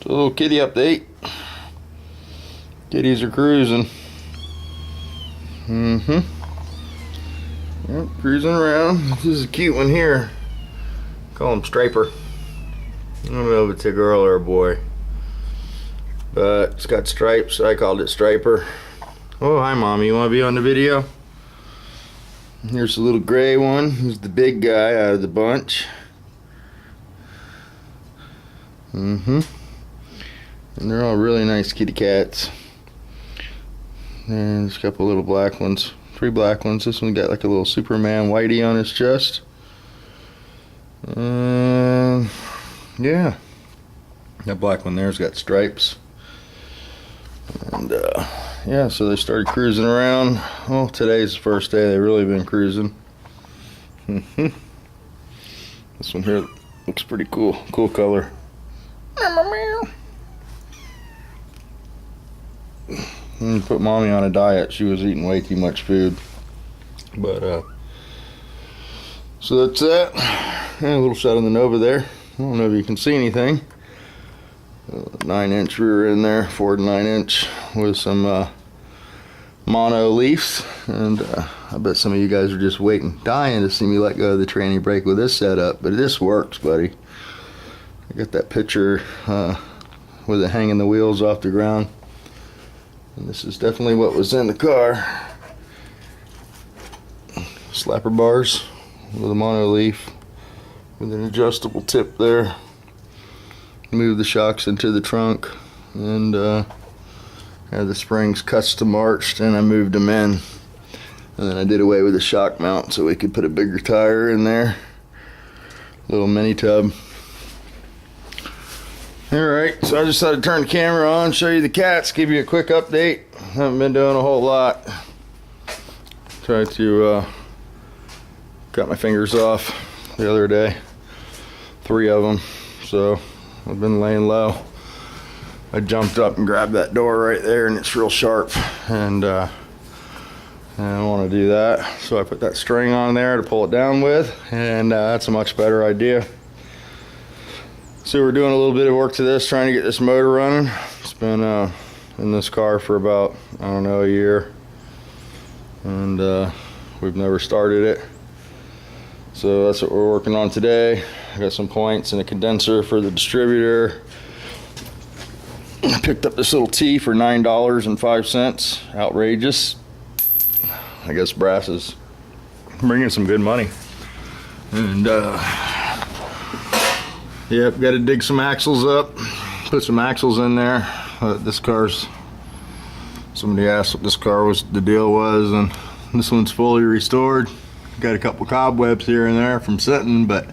It's a little kitty update. Kitties are cruising. Yep, cruising around. This is a cute one here. Call him Striper. I don't know if it's a girl or a boy, but it's got stripes, so I called it Striper. Oh, hi Mommy, you want to be on the video? Here's the little gray one. He's the big guy out of the bunch. And they're all really nice kitty cats. And there's a couple little black ones. 3 black ones. This one got like a little Superman whitey on his chest. Yeah. That black one there's got stripes. And yeah, so they started cruising around. Well, today's the first day they've really been cruising. This one here looks pretty cool. Cool color. Put Mommy on a diet. She was eating way too much food. But so that's that. And a little shot on the Nova there. I don't know if you can see anything. 9-inch rear end there, Ford 9-inch with some mono leafs. And I bet some of you guys are just dying to see me let go of the tranny brake with this setup. But this works, buddy. I got that picture with it hanging the wheels off the ground. And this is definitely what was in the car. Slapper bars with a mono leaf with an adjustable tip there. Move the shocks into the trunk, and had the springs custom arched, and I moved them in. And then I did away with the shock mount so we could put a bigger tire in there. Little mini tub. Alright, so I just thought I'd turn the camera on, show you the cats, give you a quick update. Haven't been doing a whole lot. Tried to cut my fingers off the other day. 3 of them. So I've been laying low. I jumped up and grabbed that door right there, and it's real sharp. And I don't want to do that. So I put that string on there to pull it down with, and that's a much better idea. So we're doing a little bit of work to this, trying to get this motor running. It's been in this car for about, I don't know, a year. And we've never started it. So that's what we're working on today. I got some points and a condenser for the distributor. I picked up this little T for $9.05. Outrageous. I guess brass is bringing some good money. And yep, got to dig some axles up, put some axles in there. Somebody asked what this car was, the deal was, and this one's fully restored. Got a couple cobwebs here and there from sitting, but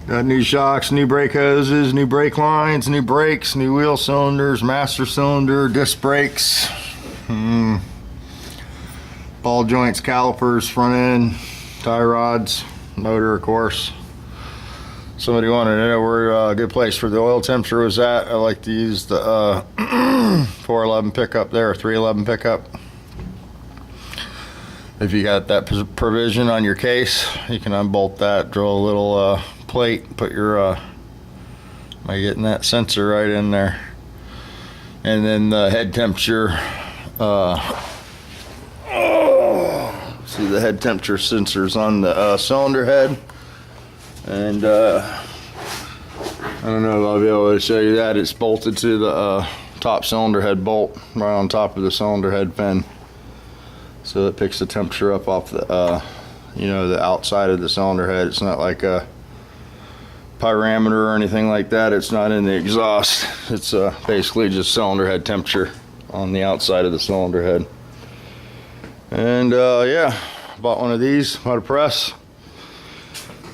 got new shocks, new brake hoses, new brake lines, new brakes, new wheel cylinders, master cylinder, disc brakes, ball joints, calipers, front end, tie rods, motor, of course. Somebody wanted to know where a good place for the oil temperature was at. I like to use the 411 pickup there, or 311 pickup. If you got that provision on your case, you can unbolt that, drill a little plate, put your, am I getting that sensor right in there? And then the head temperature, see the head temperature sensors on the cylinder head. And I don't know if I'll be able to show you that. It's bolted to the top cylinder head bolt right on top of the cylinder head fin. So it picks the temperature up off the, the outside of the cylinder head. It's not like a pyrometer or anything like that. It's not in the exhaust. It's basically just cylinder head temperature on the outside of the cylinder head. And yeah, bought one of these, bought a press.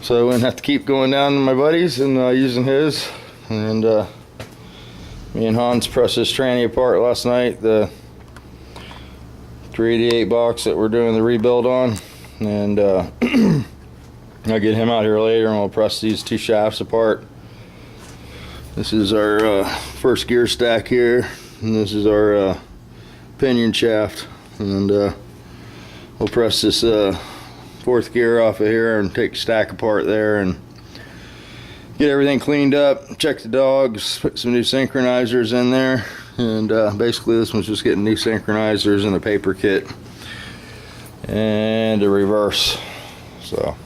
So I wouldn't have to keep going down to my buddy's and using his. And me and Hans pressed this tranny apart last night, the 388 box that we're doing the rebuild on. And I'll get him out here later and we'll press these 2 shafts apart. This is our first gear stack here, and this is our pinion shaft. And we'll press this 4th gear off of here and take the stack apart there and get everything cleaned up, check the dogs, put some new synchronizers in there, and basically this one's just getting new synchronizers and a paper kit and a reverse. So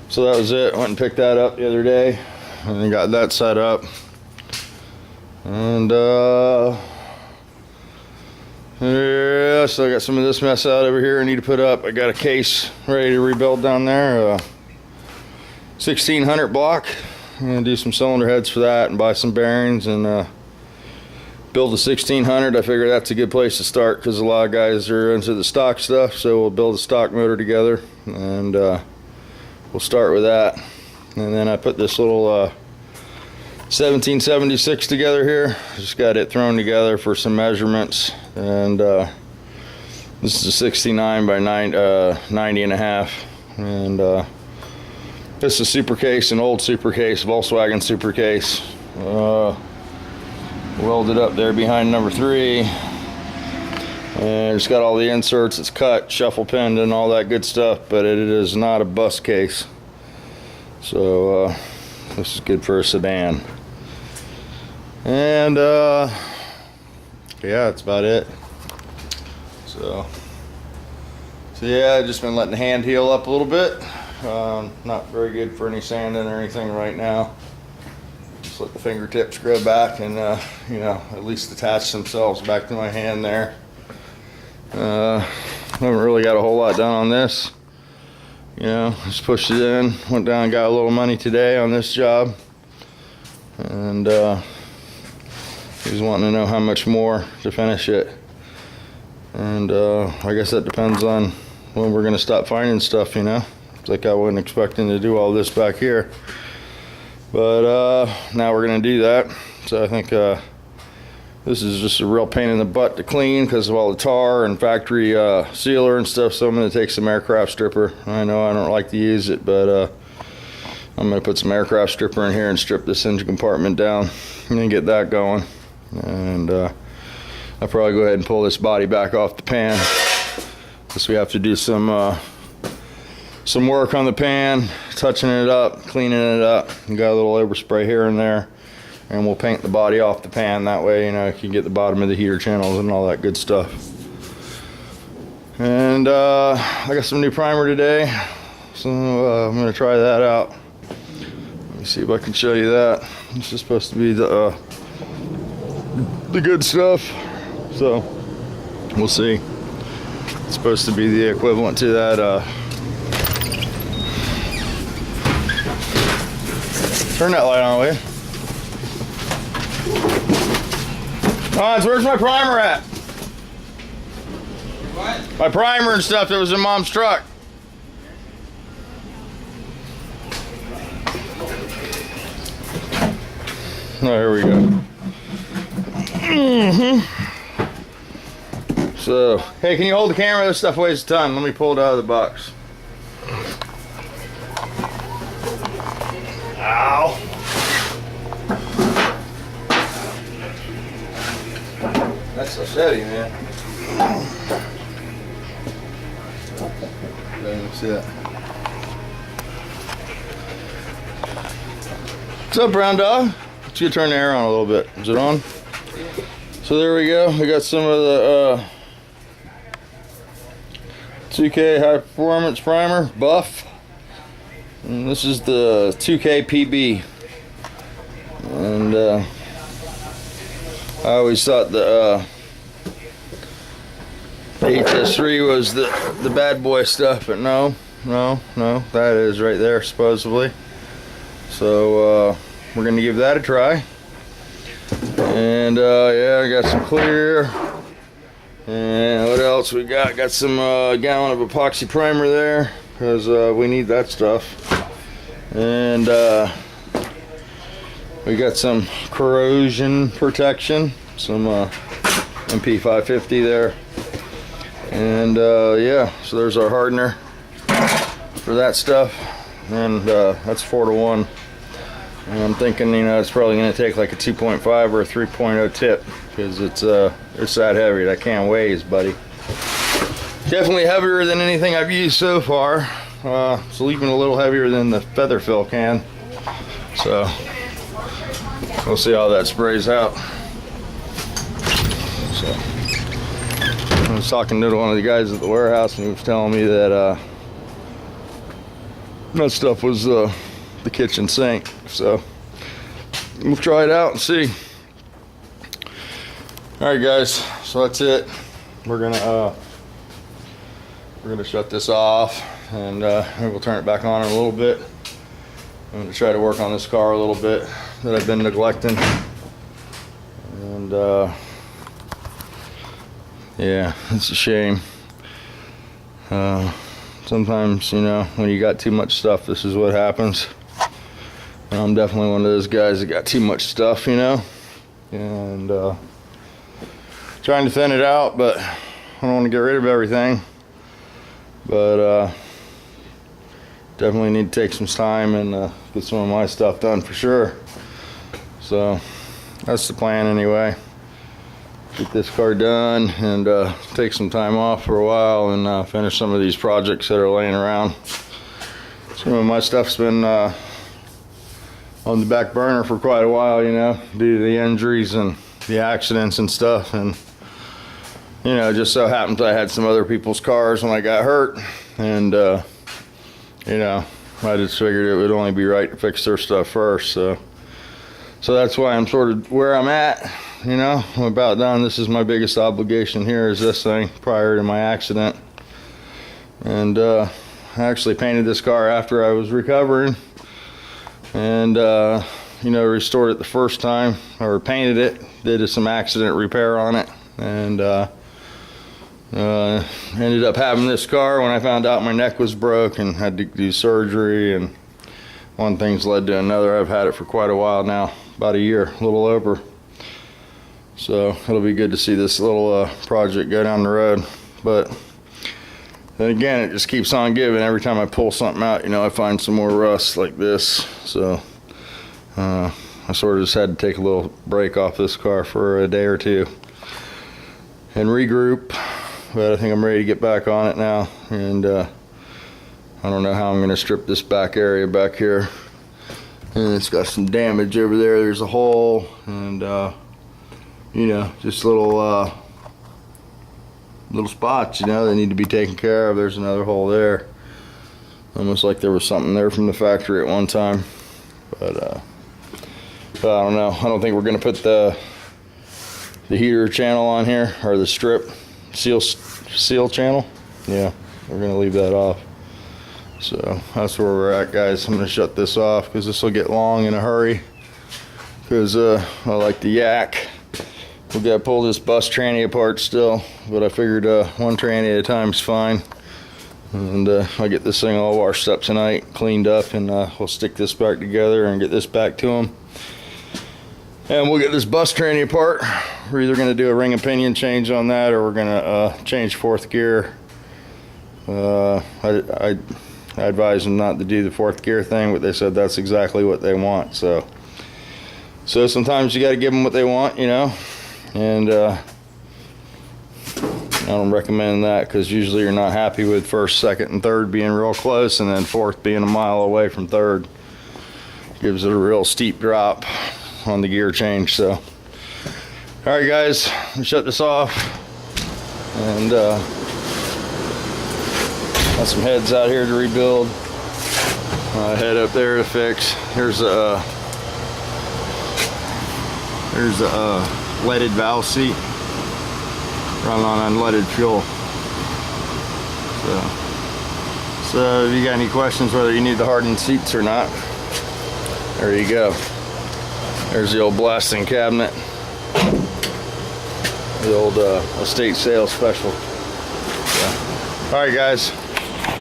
that was it. Went and picked that up the other day and got that set up. And yeah, so I got some of this mess out over here I need to put up. I got a case ready to rebuild down there, 1600 block. I'm gonna do some cylinder heads for that and buy some bearings and build a 1600. I figure that's a good place to start because a lot of guys are into the stock stuff, so we'll build a stock motor together and we'll start with that. And then I put this little 1776 together here. Just got it thrown together for some measurements, and this is a 69 by 90 and a half, and this is a super case, an old super case, Volkswagen super case, welded up there behind number 3, and it's got all the inserts. It's cut, shuffle pinned, and all that good stuff, but it is not a bus case, so this is good for a sedan. And yeah, that's about it. So yeah, I've just been letting the hand heal up a little bit. Not very good for any sanding or anything right now. Just let the fingertips grow back and you know, at least attach themselves back to my hand there. Haven't really got a whole lot done on this. You know, just pushed it in, went down and got a little money today on this job, and he's wanting to know how much more to finish it. And I guess that depends on when we're going to stop finding stuff, you know. It's like I wasn't expecting to do all this back here. But now we're going to do that. So I think this is just a real pain in the butt to clean because of all the tar and factory sealer and stuff. So I'm going to take some aircraft stripper. I know I don't like to use it, but I'm going to put some aircraft stripper in here and strip this engine compartment down and then get that going. And I'll probably go ahead and pull this body back off the pan because we have to do some work on the pan, touching it up, cleaning it up. We got a little overspray here and there, and we'll paint the body off the pan. That way, you know, you can get the bottom of the heater channels and all that good stuff. And I got some new primer today, so I'm gonna try that out. Let me see if I can show you that. This is supposed to be the good stuff, so we'll see. It's supposed to be the equivalent to that turn that light on, will you? Hans, where's my primer at? What? My primer and stuff that was in Mom's truck. Oh, here we go. So, hey, can you hold the camera? This stuff weighs a ton. Let me pull it out of the box. Ow. That's so steady, man. Let me see that. What's up, brown dog? Let's get turn the air on a little bit. Is it on? So there we go. We got some of the 2K high performance primer, buff. And this is the 2K PB. And I always thought the HS3 was the bad boy stuff, but no, that is right there supposedly. So we're gonna give that a try. And yeah, I got some clear. And what else we got? Got some gallon of epoxy primer there because we need that stuff. And we got some corrosion protection, some MP550 there. And yeah, so there's our hardener for that stuff. And that's 4-to-1. And I'm thinking, you know, it's probably going to take like a 2.5 or a 3.0 tip because it's that heavy. That can weighs, buddy. Definitely heavier than anything I've used so far. It's even a little heavier than the feather fill can. So we'll see how that sprays out. So I was talking to one of the guys at the warehouse, and he was telling me that that stuff was the kitchen sink. So we'll try it out and see. All right, guys. So that's it. We're gonna shut this off, and we'll turn it back on in a little bit. I'm gonna try to work on this car a little bit that I've been neglecting, and yeah, it's a shame. Sometimes, you know, when you got too much stuff, this is what happens. And I'm definitely one of those guys that got too much stuff, you know, and trying to thin it out, but I don't want to get rid of everything. But definitely need to take some time and get some of my stuff done for sure. So that's the plan anyway. Get this car done and take some time off for a while and finish some of these projects that are laying around. Some of my stuff's been on the back burner for quite a while, you know, due to the injuries and the accidents and stuff. And you know, just so happens I had some other people's cars when I got hurt, and you know, I just figured it would only be right to fix their stuff first. So that's why I'm sort of where I'm at. You know, I'm about done. This is my biggest obligation here, is this thing prior to my accident. And I actually painted this car after I was recovering, and you know, restored it the first time, or painted it, did some accident repair on it, and ended up having this car when I found out my neck was broke and had to do surgery, and one thing's led to another. I've had it for quite a while now, about a year, a little over. So it'll be good to see this little project go down the road. But then again, it just keeps on giving. Every time I pull something out, you know, I find some more rust like this. So I sort of just had to take a little break off this car for a day or two and regroup. But I think I'm ready to get back on it now. And I don't know how I'm going to strip this back area back here. And it's got some damage over there. There's a hole, and you know, just little spots, you know, that need to be taken care of. There's another hole there, almost like there was something there from the factory at one time. But I don't know. I don't think we're going to put the heater channel on here, or the strip seal channel. Yeah, we're going to leave that off. So that's where we're at, guys. I'm going to shut this off because this will get long in a hurry, because I like the yak. We got to pull this bus tranny apart still, but I figured one tranny at a time is fine. And I'll get this thing all washed up tonight, cleaned up, and we'll stick this back together and get this back to them. And we'll get this bus tranny apart. We're either going to do a ring and pinion change on that, or we're going to change fourth gear. I advised them not to do the fourth gear thing, but they said that's exactly what they want. So sometimes you got to give them what they want, you know. And I don't recommend that, because usually you're not happy with first, second, and third being real close, and then fourth being a mile away from third. Gives it a real steep drop on the gear change. So, all right, guys, let me shut this off, and got some heads out here to rebuild. Head up there to fix. Here's a leaded valve seat, running on unleaded fuel. So if you got any questions whether you need the hardened seats or not, there you go. There's the old blasting cabinet, the old estate sales special. So, all right, guys,